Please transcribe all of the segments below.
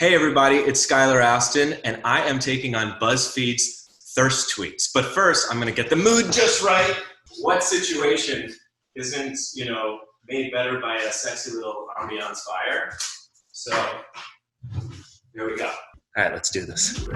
Hey everybody, it's Skylar Astin, and I am taking on BuzzFeed's Thirst Tweets. But first, I'm gonna get the mood just right. What situation isn't, made better by a sexy little ambiance fire? So, here we go. All right, let's do this.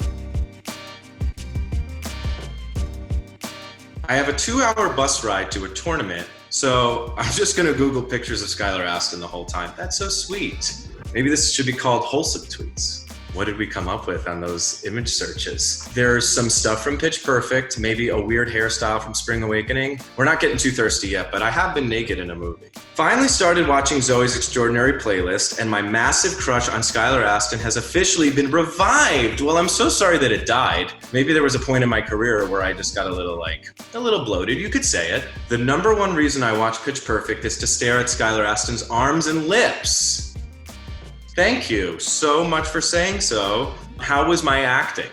I have a 2-hour bus ride to a tournament, so I'm just gonna Google pictures of Skylar Astin the whole time. That's so sweet. Maybe this should be called wholesome tweets. What did we come up with on those image searches? There's some stuff from Pitch Perfect, maybe a weird hairstyle from Spring Awakening. We're not getting too thirsty yet, but I have been naked in a movie. Finally started watching Zoe's Extraordinary Playlist, and my massive crush on Skylar Astin has officially been revived. Well, I'm so sorry that it died. Maybe there was a point in my career where I just got a little bloated, you could say it. The #1 reason I watch Pitch Perfect is to stare at Skylar Astin's arms and lips. Thank you so much for saying so. How was my acting?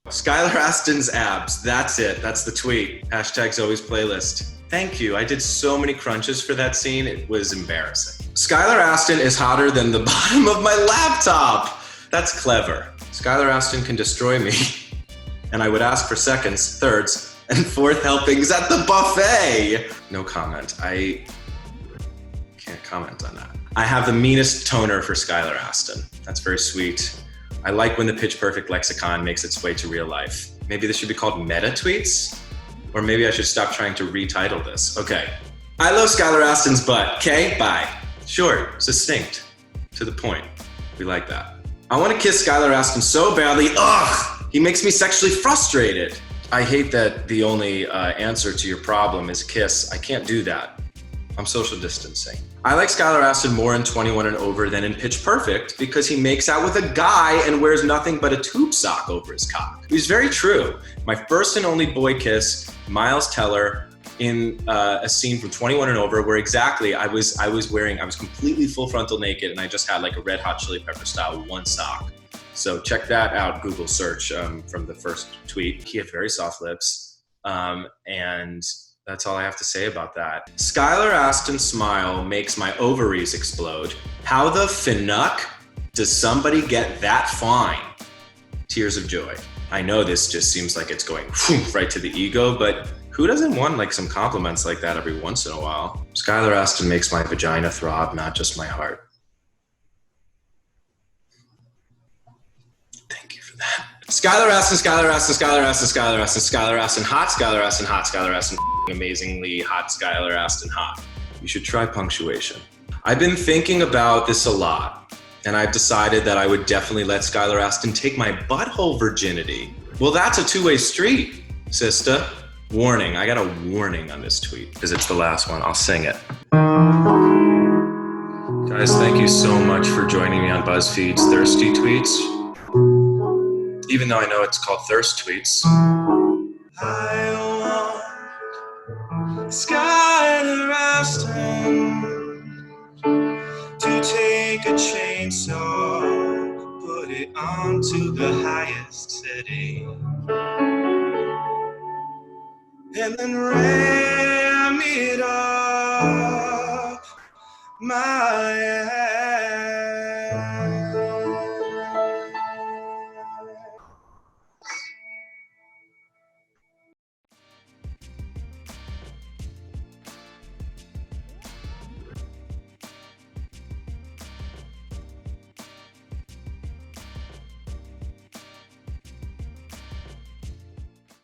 Skylar Astin's abs, that's it, that's the tweet. Hashtag Zoe's Playlist. Thank you, I did so many crunches for that scene, it was embarrassing. Skylar Astin is hotter than the bottom of my laptop. That's clever. Skylar Astin can destroy me, and I would ask for seconds, thirds, and fourth helpings at the buffet. No comment, I can't comment on that. I have the meanest toner for Skylar Astin. That's very sweet. I like when the Pitch Perfect lexicon makes its way to real life. Maybe this should be called meta tweets? Or maybe I should stop trying to retitle this. Okay. I love Skylar Astin's butt. Okay, bye. Short, succinct, to the point. We like that. I want to kiss Skylar Astin so badly. Ugh! He makes me sexually frustrated. I hate that the only answer to your problem is a kiss. I can't do that. I'm social distancing. I like Skylar Astin more in 21 and Over than in Pitch Perfect because he makes out with a guy and wears nothing but a tube sock over his cock. It's very true. My first and only boy kiss, Miles Teller, in a scene from 21 and Over where exactly I was completely full frontal naked and I just had like a Red Hot Chili Pepper style one sock. So check that out, Google search from the first tweet. He had very soft lips and that's all I have to say about that. Skylar Astin's smile makes my ovaries explode. How the finnuck does somebody get that fine? Tears of joy. I know this just seems like it's going right to the ego, but who doesn't want some compliments like that every once in a while? Skylar Astin makes my vagina throb, not just my heart. Thank you for that. Skylar Astin, Skylar Astin, Skylar Astin, Skylar Astin, Skylar Astin, hot, Skylar Astin, hot, Skylar Astin, amazingly hot, Skylar Astin, hot. You should try punctuation. I've been thinking about this a lot, and I've decided that I would definitely let Skylar Astin take my butthole virginity. Well, that's a two-way street, sister. Warning, I got a warning on this tweet, because it's the last one. I'll sing it. Guys, thank you so much for joining me on BuzzFeed's Thirsty Tweets. Even though I know it's called Thirst Tweets. I want Skylar Astin to take a chainsaw, put it onto the highest setting, and then ram it up my ass.